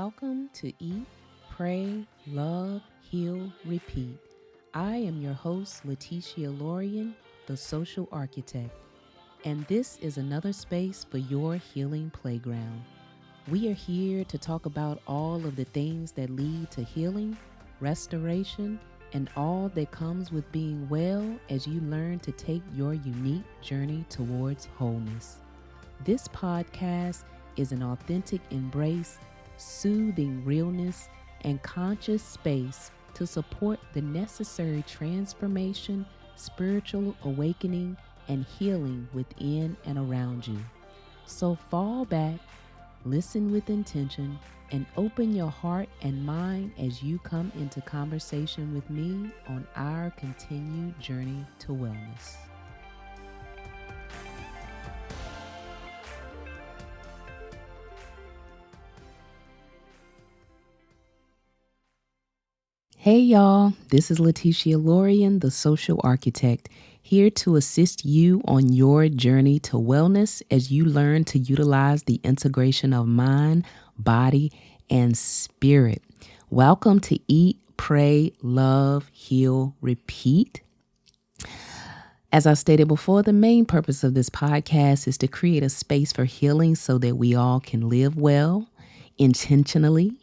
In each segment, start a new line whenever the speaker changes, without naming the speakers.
Welcome to Eat, Pray, Love, Heal, Repeat. I am your host, Leticia Lorian, the social architect, and this is another space for your healing playground. We are here to talk about all of the things that lead to healing, restoration, and all that comes with being well as you learn to take your unique journey towards wholeness. This podcast is an authentic embrace, soothing realness, and conscious space to support the necessary transformation, spiritual awakening, and healing within and around you. So fall back, listen with intention, and open your heart and mind as you come into conversation with me on our continued journey to wellness. Hey y'all, this is Leticia Lorian, the social architect, here to assist you on your journey to wellness as you learn to utilize the integration of mind, body, and spirit. Welcome to Eat, Pray, Love, Heal, Repeat. As I stated before, the main purpose of this podcast is to create a space for healing so that we all can live well, intentionally.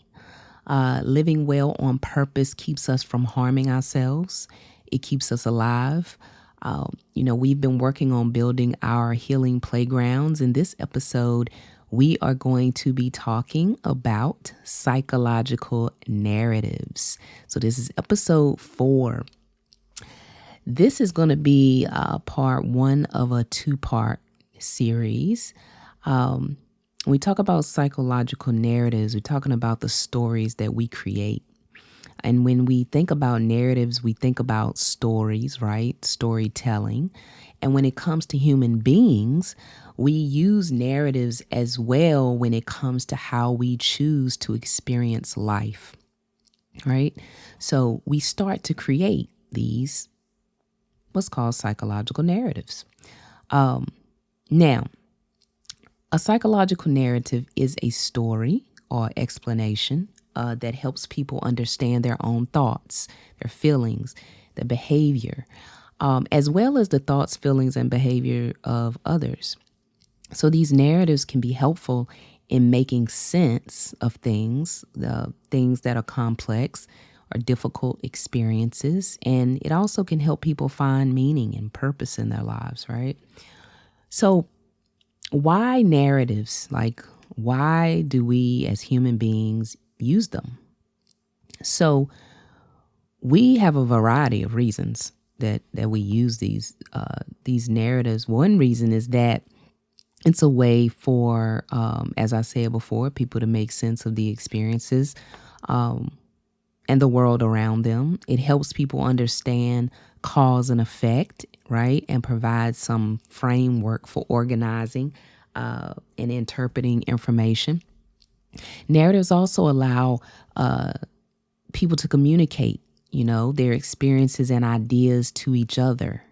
Living well on purpose keeps us from harming ourselves. It keeps us alive. We've been working on building our healing playgrounds. In this episode, we are going to be talking about psychological narratives. So this is episode 4. This is going to be part 1 of a 2-part series. When we talk about psychological narratives, we're talking about the stories that we create. And when we think about narratives, we think about stories, right? Storytelling. And when it comes to human beings, we use narratives as well when it comes to how we choose to experience life, right? So we start to create these, what's called psychological narratives. Now, a psychological narrative is a story or explanation that helps people understand their own thoughts, their feelings, their behavior, as well as the thoughts, feelings, and behavior of others. So these narratives can be helpful in making sense of things, the things that are complex or difficult experiences, and it also can help people find meaning and purpose in their lives, right? So why narratives? Like, why do we as human beings use them? So we have a variety of reasons that we use these narratives. One reason is that it's a way for, as I said before, people to make sense of the experiences and the world around them. It helps people understand cause and effect, right? And provide some framework for organizing and interpreting information. Narratives also allow people to communicate, their experiences and ideas to each other.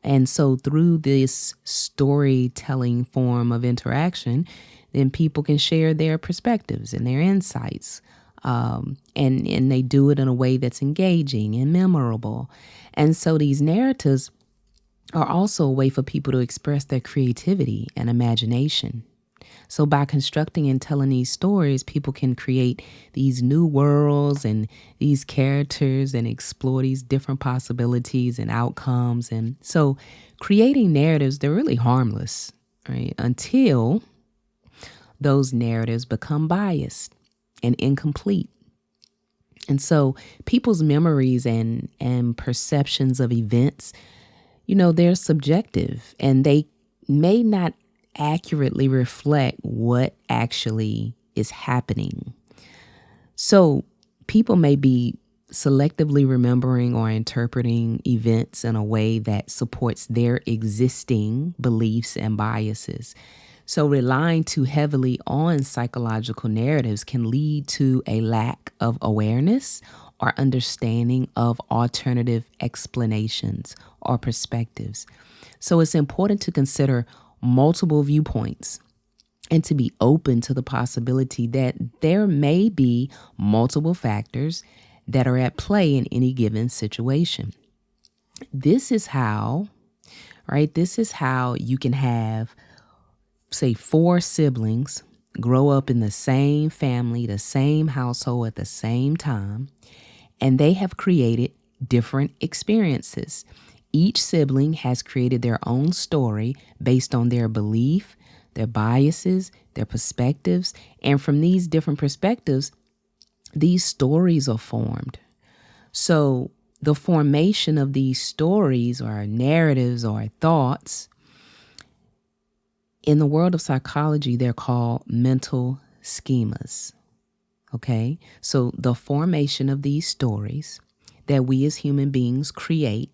And so through this storytelling form of interaction, then people can share their perspectives and their insights. And they do it in a way that's engaging and memorable. And so these narratives are also a way for people to express their creativity and imagination. So by constructing and telling these stories, people can create these new worlds and these characters and explore these different possibilities and outcomes. And so creating narratives, they're really harmless, right? Until those narratives become biased and incomplete. And so people's memories and perceptions of events, they're subjective and they may not accurately reflect what actually is happening. So people may be selectively remembering or interpreting events in a way that supports their existing beliefs and biases. So relying too heavily on psychological narratives can lead to a lack of awareness or understanding of alternative explanations or perspectives. So it's important to consider multiple viewpoints and to be open to the possibility that there may be multiple factors that are at play in any given situation. This is how, right? This is how you can have, say, 4 siblings grow up in the same family, the same household at the same time, and they have created different experiences. Each sibling has created their own story based on their belief, their biases, their perspectives, and from these different perspectives, these stories are formed. So, the formation of these stories or narratives or thoughts, in the world of psychology, they're called mental schemas. Okay? So, the formation of these stories that we as human beings create,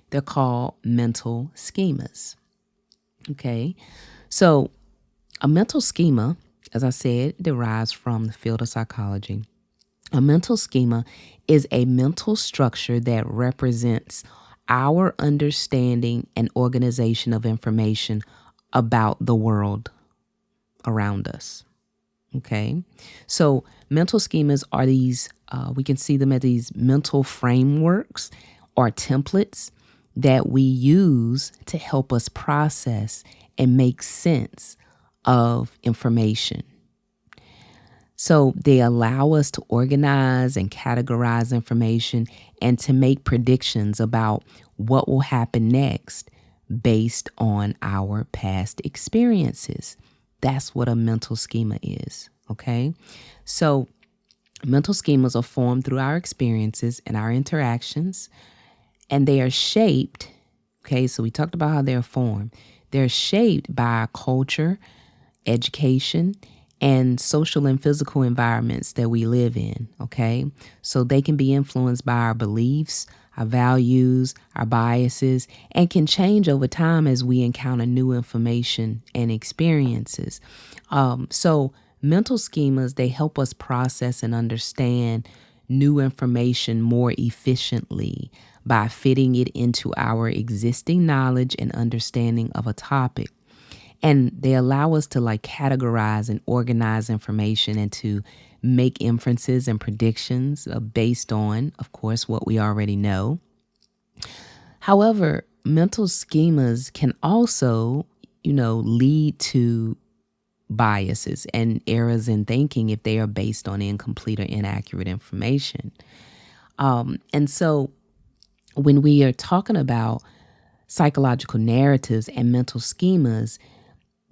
they're called mental schemas. Okay? So, a mental schema, as I said, derives from the field of psychology. A mental schema is a mental structure that represents our understanding and organization of information about the world around us. Okay. So mental schemas are these, we can see them as these mental frameworks or templates that we use to help us process and make sense of information. So they allow us to organize and categorize information and to make predictions about what will happen next based on our past experiences. That's what a mental schema is, okay? So mental schemas are formed through our experiences and our interactions, and they are shaped, okay? So we talked about how they're formed. They're shaped by our culture, education, and social and physical environments that we live in, okay? So they can be influenced by our beliefs, our values, our biases, and can change over time as we encounter new information and experiences. So mental schemas, they help us process and understand new information more efficiently by fitting it into our existing knowledge and understanding of a topic. And they allow us to categorize and organize information and to make inferences and predictions based on, of course, what we already know. However, mental schemas can also, lead to biases and errors in thinking if they are based on incomplete or inaccurate information. And so when we are talking about psychological narratives and mental schemas,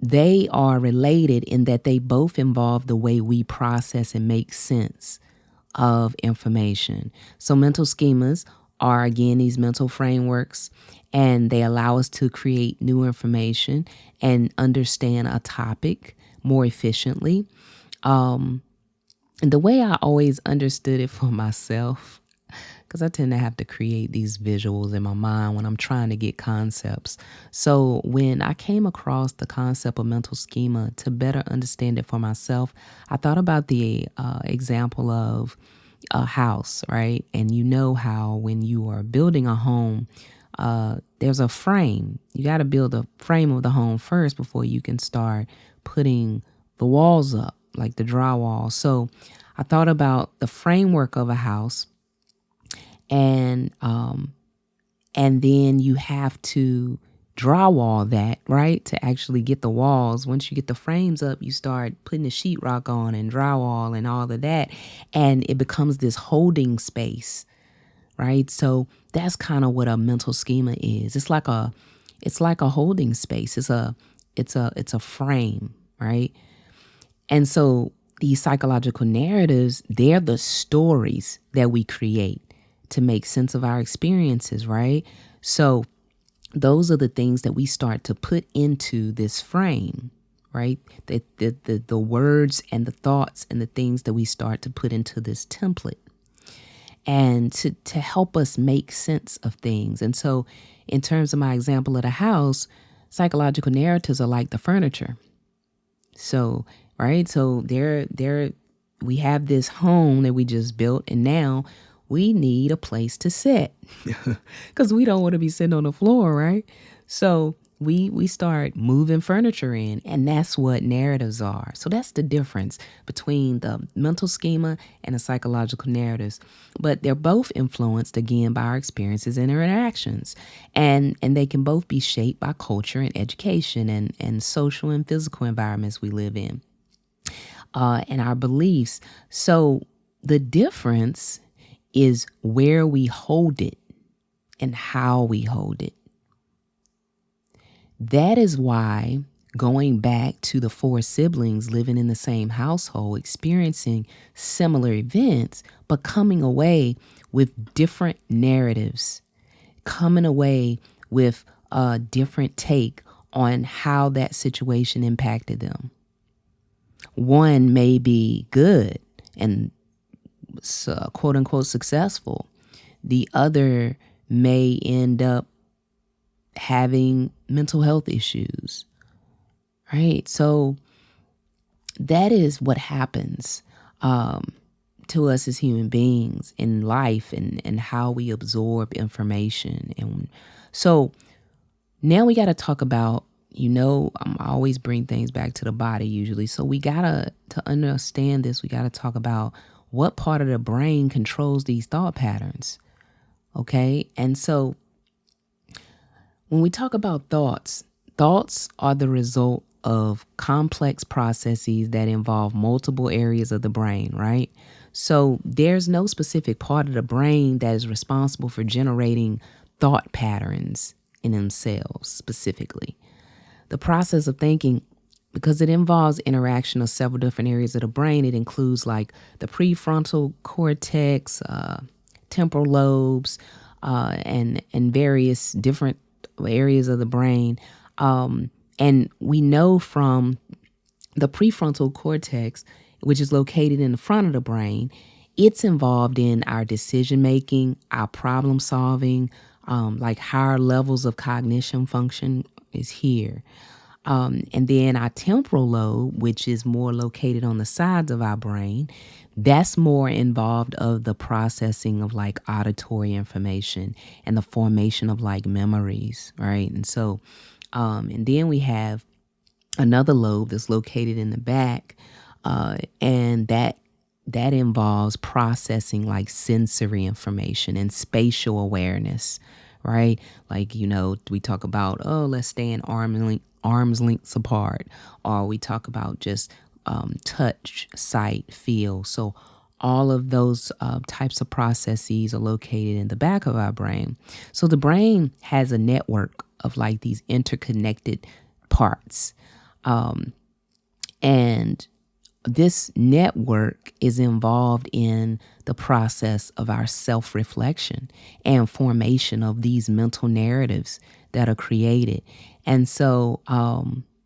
they are related in that they both involve the way we process and make sense of information. So mental schemas are, again, these mental frameworks, and they allow us to create new information and understand a topic more efficiently. And the way I always understood it for myself, because I tend to have to create these visuals in my mind when I'm trying to get concepts. So when I came across the concept of mental schema to better understand it for myself, I thought about the example of a house, right? And you know how when you are building a home, there's a frame. You got to build a frame of the home first before you can start putting the walls up, like the drywall. So I thought about the framework of a house, and then you have to drywall that, right, to actually get the walls. Once you get the frames up, you start putting the sheetrock on and drywall and all of that, and it becomes this holding space, right? So that's kind of what a mental schema is. It's like a holding space. It's a frame, right? And so these psychological narratives, they're the stories that we create to make sense of our experiences, right? So those are the things that we start to put into this frame, right? The words and the thoughts and the things that we start to put into this template, and to help us make sense of things. And so in terms of my example of the house, psychological narratives are like the furniture. So, right? So we have this home that we just built, and now we need a place to sit because we don't want to be sitting on the floor, right? So we start moving furniture in, and that's what narratives are. So that's the difference between the mental schema and the psychological narratives. But they're both influenced again by our experiences and interactions, and they can both be shaped by culture and education and social and physical environments we live in, and our beliefs. So the difference is where we hold it and how we hold it. That is why going back to the four siblings living in the same household, experiencing similar events, but coming away with different narratives, coming away with a different take on how that situation impacted them. One may be good and quote unquote successful. The other may end up having mental health issues, right? So that is what happens to us as human beings in life, and how we absorb information. And so now we got to talk about, I always bring things back to the body usually. So to understand this, we got to talk about what part of the brain controls these thought patterns. Okay. And so when we talk about thoughts are the result of complex processes that involve multiple areas of the brain, right? So there's no specific part of the brain that is responsible for generating thought patterns in themselves specifically. The process of thinking, because it involves interaction of several different areas of the brain, it includes like the prefrontal cortex, temporal lobes, and various different areas of the brain. And we know from the prefrontal cortex, which is located in the front of the brain, it's involved in our decision making, our problem solving, like higher levels of cognition function is here. And then our temporal lobe, which is more located on the sides of our brain, that's more involved of the processing of like auditory information and the formation of like memories, right? And so, and then we have another lobe that's located in the back, and that involves processing like sensory information and spatial awareness, right? Like, we talk about, let's stay in arm's lengths apart, or we talk about just touch, sight, feel. So all of those types of processes are located in the back of our brain. So the brain has a network of like these interconnected parts. And this network is involved in the process of our self-reflection and formation of these mental narratives that are created. And so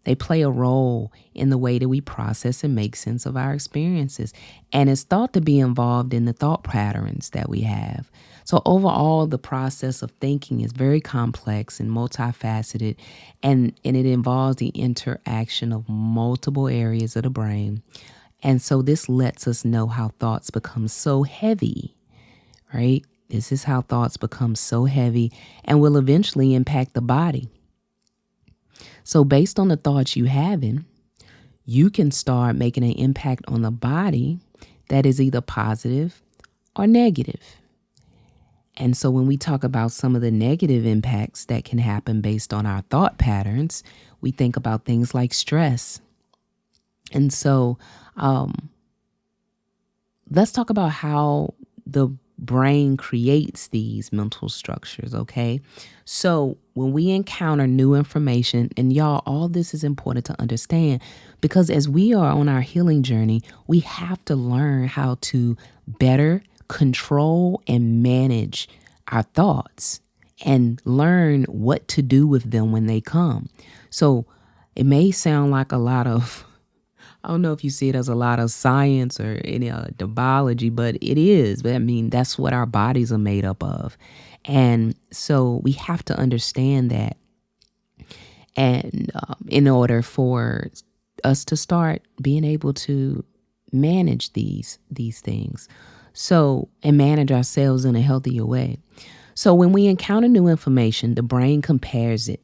they play a role in the way that we process and make sense of our experiences. And it's thought to be involved in the thought patterns that we have. So overall, the process of thinking is very complex and multifaceted, and it involves the interaction of multiple areas of the brain. And so this lets us know how thoughts become so heavy, right? This is how thoughts become so heavy and will eventually impact the body. So based on the thoughts you having, you can start making an impact on the body that is either positive or negative. And so when we talk about some of the negative impacts that can happen based on our thought patterns, we think about things like stress. And so let's talk about how the brain creates these mental structures, okay? So when we encounter new information, and y'all, all this is important to understand, because as we are on our healing journey, we have to learn how to better control and manage our thoughts and learn what to do with them when they come. So it may sound like a lot of, I don't know if you see it as a lot of science or any the biology, but it is. But I mean, that's what our bodies are made up of. And so we have to understand that. And in order for us to start being able to manage these things, so and manage ourselves in a healthier way. So when we encounter new information, the brain compares it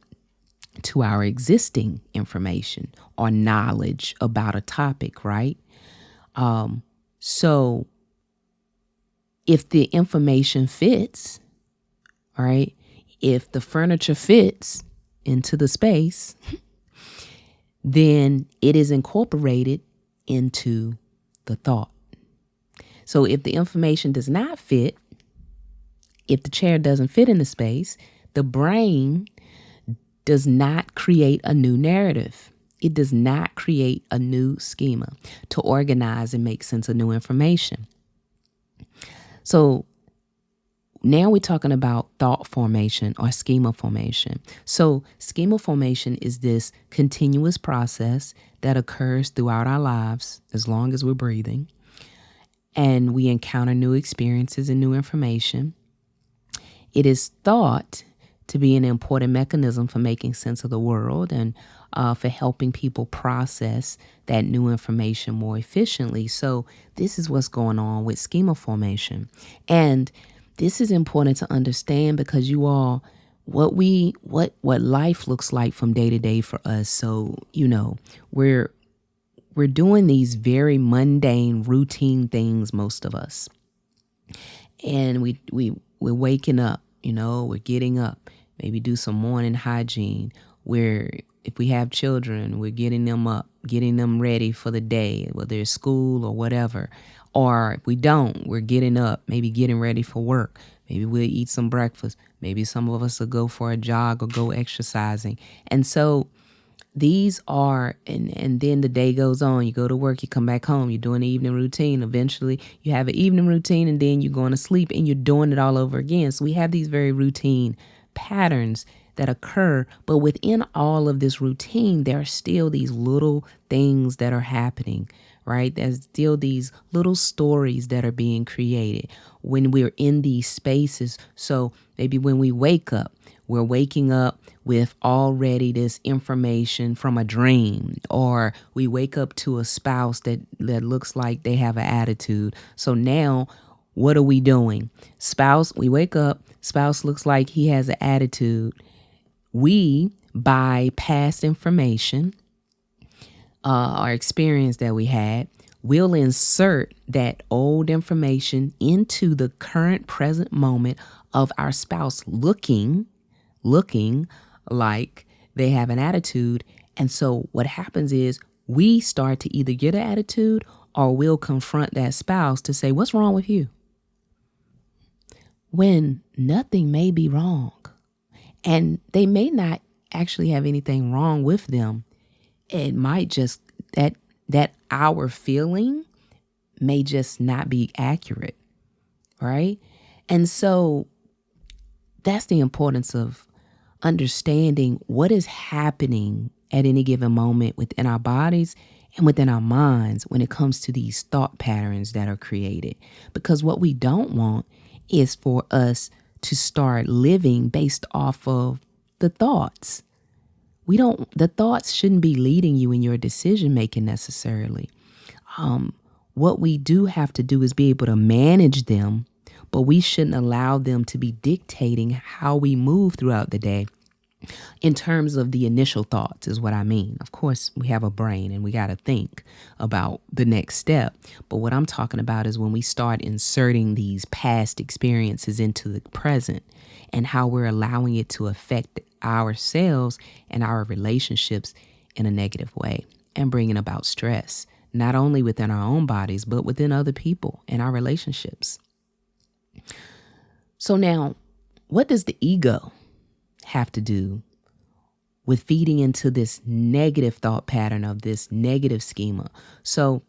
to our existing information or knowledge about a topic, right? So if the information fits, right? If the furniture fits into the space, then it is incorporated into the thought. So if the information does not fit, if the chair doesn't fit in the space, the brain does not create a new narrative. It does not create a new schema to organize and make sense of new information. So now we're talking about thought formation or schema formation. So schema formation is this continuous process that occurs throughout our lives as long as we're breathing, and we encounter new experiences and new information. It is thought to be an important mechanism for making sense of the world and for helping people process that new information more efficiently. So this is what's going on with schema formation. And this is important to understand because you all, what life looks like from day to day for us. So, we're doing these very mundane, routine things, most of us. And we're waking up, we're getting up, maybe do some morning hygiene. If we have children, we're getting them up, getting them ready for the day, whether it's school or whatever. Or if we don't, we're getting up, maybe getting ready for work. Maybe we'll eat some breakfast. Maybe some of us will go for a jog or go exercising. And so these are, and then the day goes on. You go to work, you come back home, you're doing the evening routine. Eventually, you have an evening routine, and then you're going to sleep, and you're doing it all over again. So we have these very routine patterns that occur, but within all of this routine, there are still these little things that are happening, right? There's still these little stories that are being created when we're in these spaces. So maybe when we wake up, we're waking up with already this information from a dream, or we wake up to a spouse that looks like they have an attitude. So now what are we doing? We wake up, spouse looks like he has an attitude. We, by past information, our experience that we had, we'll insert that old information into the current present moment of our spouse looking like they have an attitude. And so what happens is we start to either get an attitude or we'll confront that spouse to say, what's wrong with you? When nothing may be wrong. And they may not actually have anything wrong with them. It might just, that our feeling may just not be accurate, right? And so that's the importance of understanding what is happening at any given moment within our bodies and within our minds when it comes to these thought patterns that are created. Because what we don't want is for us to start living based off of the thoughts. The thoughts shouldn't be leading you in your decision making necessarily. What we do have to do is be able to manage them, but we shouldn't allow them to be dictating how we move throughout the day. In terms of the initial thoughts is what I mean. Of course, we have a brain and we got to think about the next step. But what I'm talking about is when we start inserting these past experiences into the present and how we're allowing it to affect ourselves and our relationships in a negative way and bringing about stress, not only within our own bodies, but within other people and our relationships. So now, what does the ego have to do with feeding into this negative thought pattern of this negative schema? So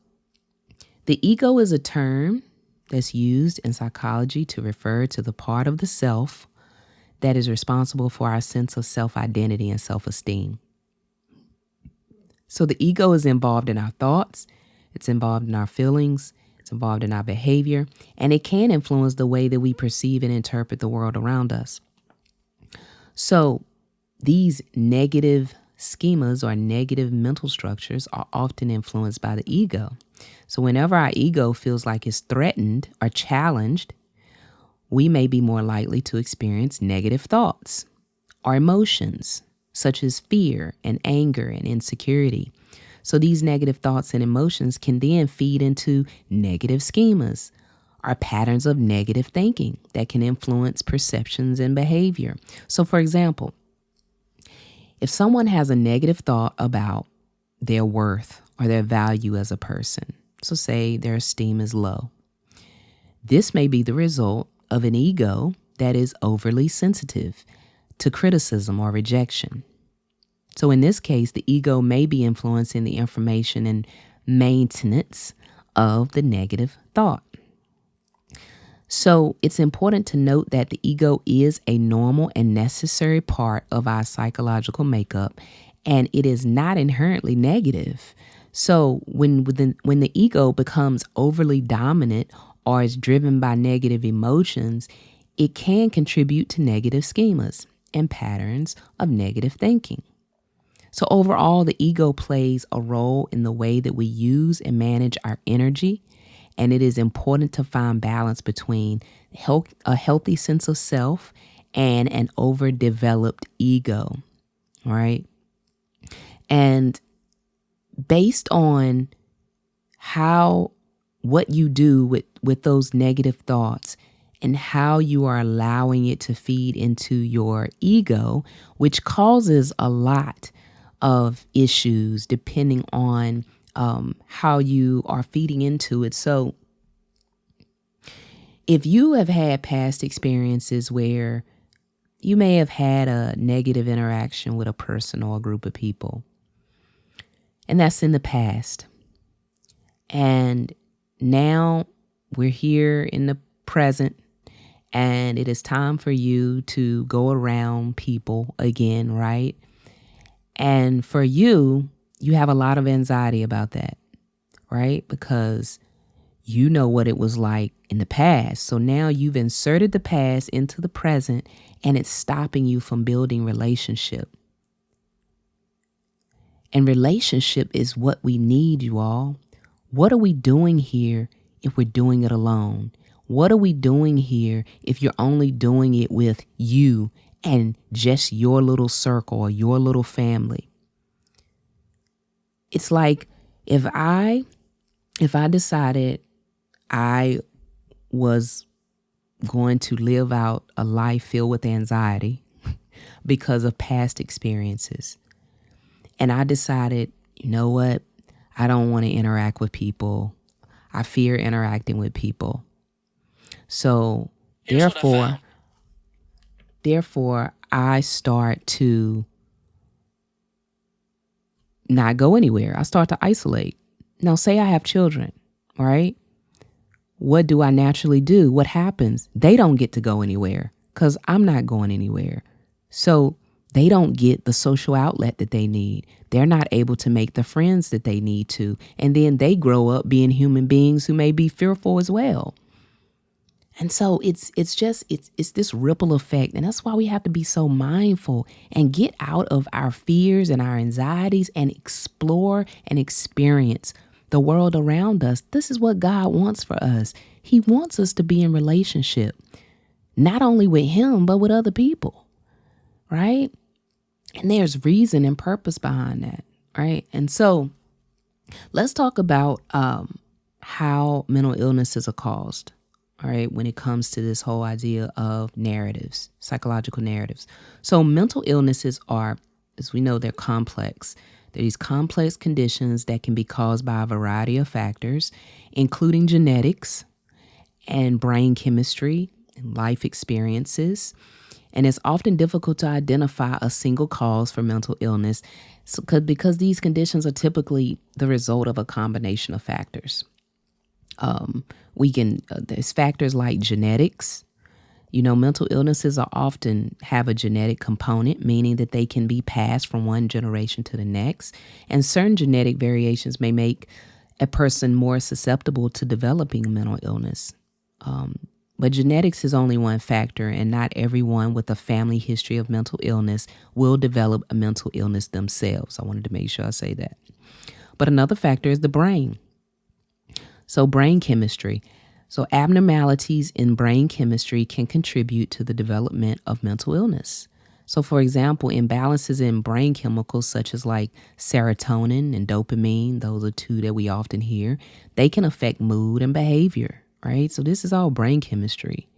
the ego is a term that's used in psychology to refer to the part of the self that is responsible for our sense of self-identity and self-esteem. So the ego is involved in our thoughts, it's involved in our feelings, it's involved in our behavior, and it can influence the way that we perceive and interpret the world around us. So these negative schemas or negative mental structures are often influenced by the ego. So whenever our ego feels like it's threatened or challenged, we may be more likely to experience negative thoughts or emotions, such as fear and anger and insecurity. So these negative thoughts and emotions can then feed into negative schemas or patterns of negative thinking that can influence perceptions and behavior. So, for example, if someone has a negative thought about their worth or their value as a person, so say their esteem is low, this may be the result of an ego that is overly sensitive to criticism or rejection. So in this case, the ego may be influencing the information and maintenance of the negative thought. So it's important to note that the ego is a normal and necessary part of our psychological makeup, and it is not inherently negative. So when the ego becomes overly dominant or is driven by negative emotions, it can contribute to negative schemas and patterns of negative thinking. So overall, the ego plays a role in the way that we use and manage our energy. And it is important to find balance between a healthy sense of self and an overdeveloped ego. All right. And based on what you do with those negative thoughts and how you are allowing it to feed into your ego, which causes a lot of issues depending on how you are feeding into it. So if you have had past experiences where you may have had a negative interaction with a person or a group of people, and that's in the past, and now we're here in the present, and it is time for you to go around people again, right? And for you, you have a lot of anxiety about that, right? Because you know what it was like in the past. So now you've inserted the past into the present, and it's stopping you from building relationship. And relationship is what we need, you all. What are we doing here if we're doing it alone? What are we doing here if you're only doing it with you and just your little circle or your little family? It's like if I decided I was going to live out a life filled with anxiety because of past experiences, and I decided, you know what, I don't want to interact with people. I fear interacting with people. So therefore, I start to not go anywhere. I start to isolate. Now, say I have children, right? What do I naturally do? What happens? They don't get to go anywhere because I'm not going anywhere. So they don't get the social outlet that they need. They're not able to make the friends that they need to. And then they grow up being human beings who may be fearful as well. And so it's this ripple effect. And that's why we have to be so mindful and get out of our fears and our anxieties and explore and experience the world around us. This is what God wants for us. He wants us to be in relationship, not only with Him, but with other people, right? And there's reason and purpose behind that, right? And so let's talk about how mental illnesses are caused. All right, when it comes to this whole idea of narratives, psychological narratives. So mental illnesses are, as we know, they're complex. They're these complex conditions that can be caused by a variety of factors, including genetics and brain chemistry and life experiences. And it's often difficult to identify a single cause for mental illness because these conditions are typically the result of a combination of factors. There's factors like genetics. Mental illnesses often have a genetic component, meaning that they can be passed from one generation to the next. And certain genetic variations may make a person more susceptible to developing a mental illness. But genetics is only one factor, and not everyone with a family history of mental illness will develop a mental illness themselves. I wanted to make sure I say that. But another factor is the brain. So brain chemistry. So abnormalities in brain chemistry can contribute to the development of mental illness. So, for example, imbalances in brain chemicals such as like serotonin and dopamine, those are two that we often hear, they can affect mood and behavior, right? So, this is all brain chemistry.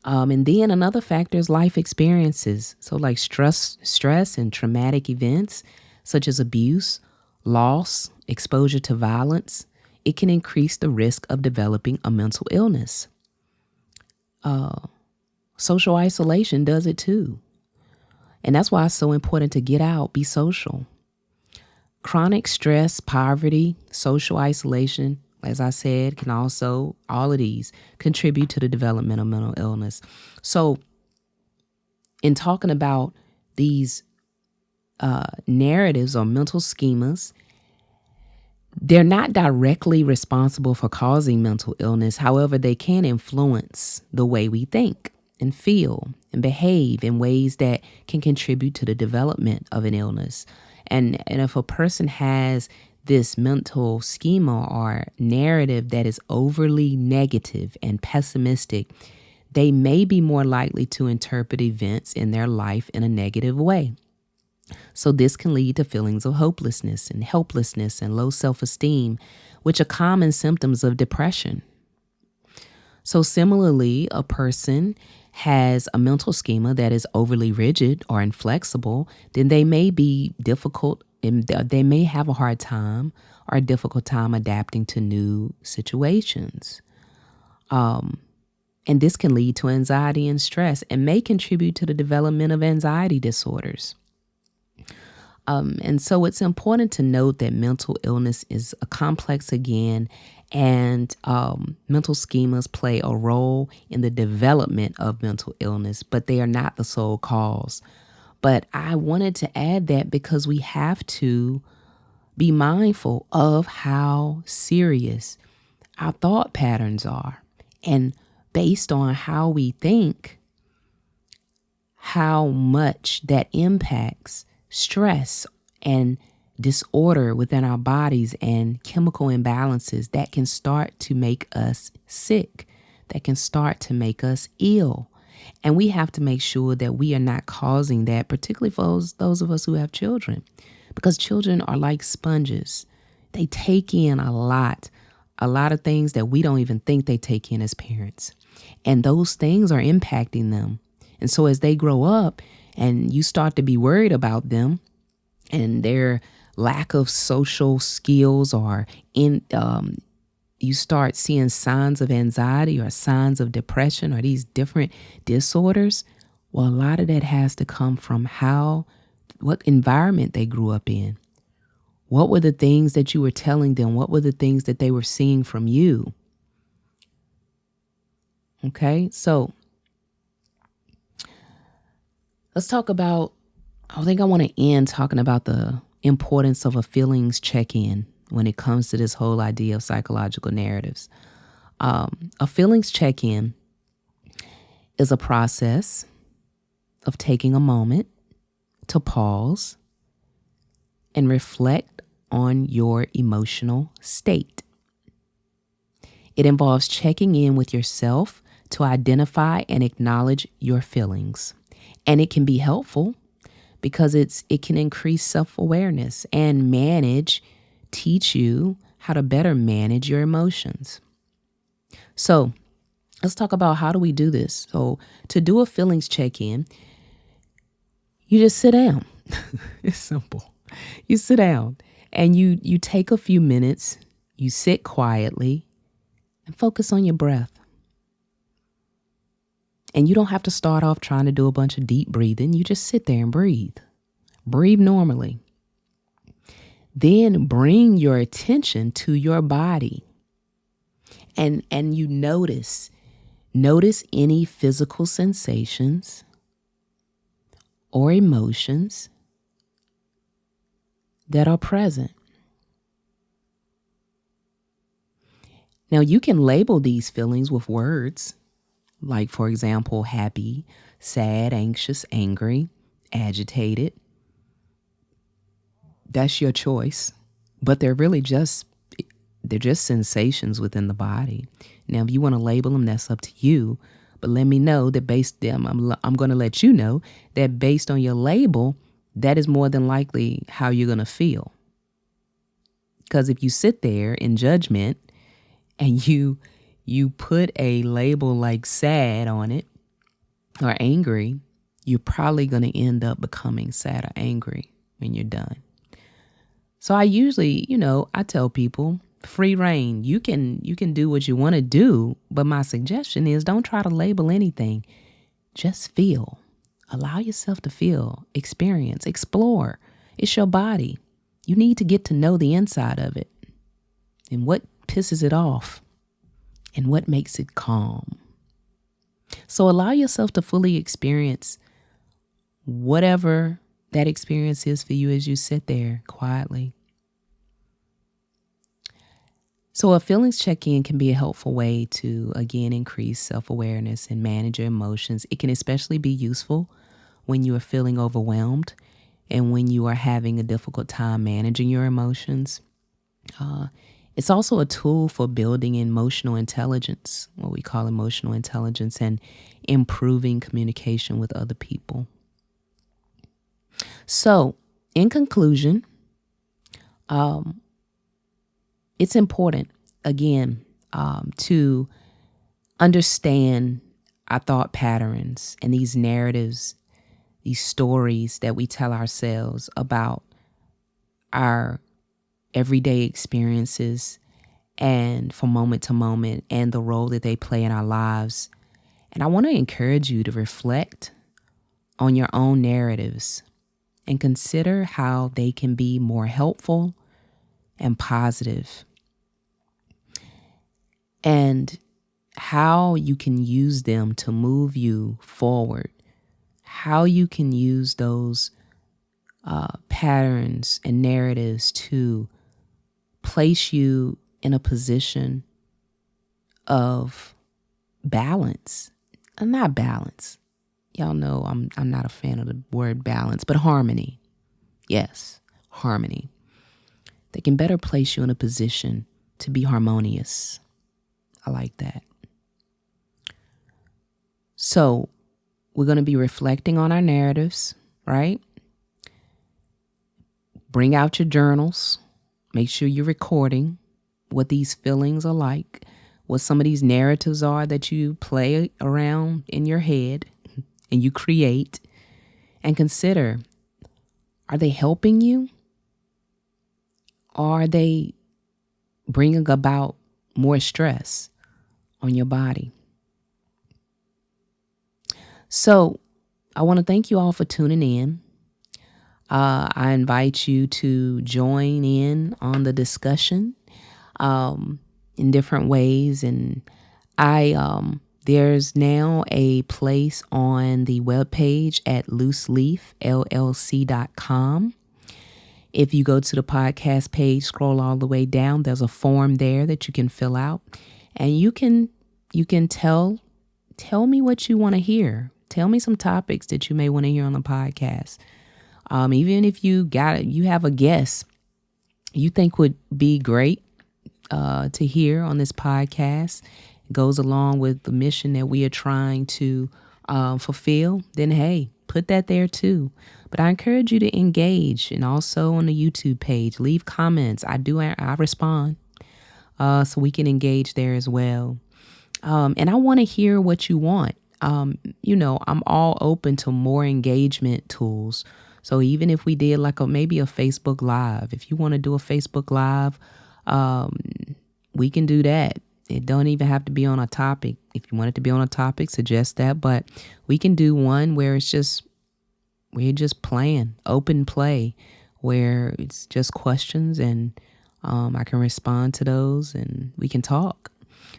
And then another factor is life experiences. So, like stress and traumatic events such as abuse, loss, exposure to violence, it can increase the risk of developing a mental illness. Social isolation does it too. And that's why it's so important to get out, be social. Chronic stress, poverty, social isolation, as I said, can also, all of these contribute to the development of mental illness. So, in talking about these narratives or mental schemas, they're not directly responsible for causing mental illness. However, they can influence the way we think and feel and behave in ways that can contribute to the development of an illness. And if a person has this mental schema or narrative that is overly negative and pessimistic, they may be more likely to interpret events in their life in a negative way. So this can lead to feelings of hopelessness and helplessness and low self-esteem, which are common symptoms of depression. So similarly, a person has a mental schema that is overly rigid or inflexible, then they may be difficult and they may have a hard time or a difficult time adapting to new situations. And this can lead to anxiety and stress and may contribute to the development of anxiety disorders. And so it's important to note that mental illness is a complex again, and mental schemas play a role in the development of mental illness, but they are not the sole cause. But I wanted to add that because we have to be mindful of how serious our thought patterns are. And based on how we think, how much that impacts stress and disorder within our bodies and chemical imbalances that can start to make us sick, that can start to make us ill. And we have to make sure that we are not causing that, particularly for those of us who have children, because children are like sponges. They take in a lot of things that we don't even think they take in as parents. And those things are impacting them. And so as they grow up and you start to be worried about them and their lack of social skills, or you start seeing signs of anxiety or signs of depression or these different disorders, well, a lot of that has to come from what environment they grew up in. What were the things that you were telling them? What were the things that they were seeing from you? Okay, so let's talk about, I think I want to end talking about the importance of a feelings check-in when it comes to this whole idea of psychological narratives. A feelings check-in is a process of taking a moment to pause and reflect on your emotional state. It involves checking in with yourself to identify and acknowledge your feelings. And it can be helpful because it can increase self-awareness and teach you how to better manage your emotions. So let's talk about how do we do this. So to do a feelings check-in, you just sit down. It's simple. You sit down and you take a few minutes, you sit quietly and focus on your breath. And you don't have to start off trying to do a bunch of deep breathing. You just sit there and breathe. Breathe normally. Then bring your attention to your body. And you notice any physical sensations or emotions that are present. Now, you can label these feelings with words, like, for example, happy, sad, anxious, angry, agitated. That's your choice, but they're just sensations within the body. Now, if you want to label them, that's up to you. But let me know that I'm going to let you know that based on your label, that is more than likely how you're going to feel. Because if you sit there in judgment and you put a label like sad on it or angry, you're probably going to end up becoming sad or angry when you're done. So I usually, I tell people free reign. You can do what you want to do, but my suggestion is don't try to label anything. Just feel. Allow yourself to feel, experience, explore. It's your body. You need to get to know the inside of it and what pisses it off and what makes it calm. So allow yourself to fully experience whatever that experience is for you as you sit there quietly. So a feelings check-in can be a helpful way to, again, increase self-awareness and manage your emotions. It can especially be useful when you are feeling overwhelmed and when you are having a difficult time managing your emotions. It's also a tool for building emotional intelligence, what we call emotional intelligence, and improving communication with other people. So, in conclusion, it's important, again, to understand our thought patterns and these narratives, these stories that we tell ourselves about our everyday experiences and from moment to moment and the role that they play in our lives. And I want to encourage you to reflect on your own narratives and consider how they can be more helpful and positive, and how you can use them to move you forward, how you can use those patterns and narratives to place you in a position of balance. Not balance. Y'all know I'm not a fan of the word balance, but harmony. Yes, harmony. They can better place you in a position to be harmonious. I like that. So we're going to be reflecting on our narratives, right? Bring out your journals. Make sure you're recording what these feelings are like, what some of these narratives are that you play around in your head and you create, and consider, are they helping you? Or are they bringing about more stress on your body? So I want to thank you all for tuning in. I invite you to join in on the discussion in different ways. And there's now a place on the webpage at looseleafllc.com. If you go to the podcast page, scroll all the way down, there's a form there that you can fill out, and you can tell me what you want to hear. Tell me some topics that you may want to hear on the podcast. Even if you have a guest you think would be great to hear on this podcast, it goes along with the mission that we are trying to fulfill, then hey, put that there too. But I encourage you to engage, and also on the YouTube page, leave comments. I respond, so we can engage there as well. And I want to hear what you want. I'm all open to more engagement tools. So even if we did like maybe a Facebook Live, if you want to do a Facebook Live, we can do that. It don't even have to be on a topic. If you want it to be on a topic, suggest that. But we can do one where we're just playing, open play, where it's just questions and I can respond to those and we can talk.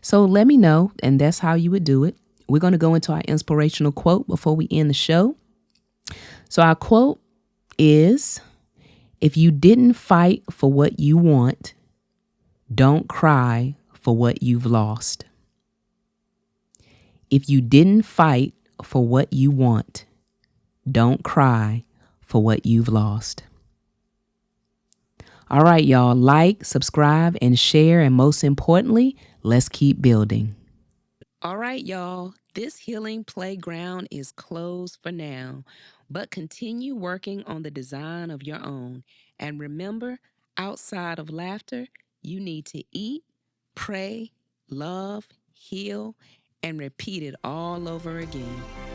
So let me know, and that's how you would do it. We're going to go into our inspirational quote before we end the show. So our quote is, if you didn't fight for what you want, don't cry for what you've lost. If you didn't fight for what you want, don't cry for what you've lost. All right, y'all, like, subscribe, and share. And most importantly, let's keep building. All right, y'all, this healing playground is closed for now, but continue working on the design of your own. And remember, outside of laughter, you need to eat, pray, love, heal, and repeat it all over again.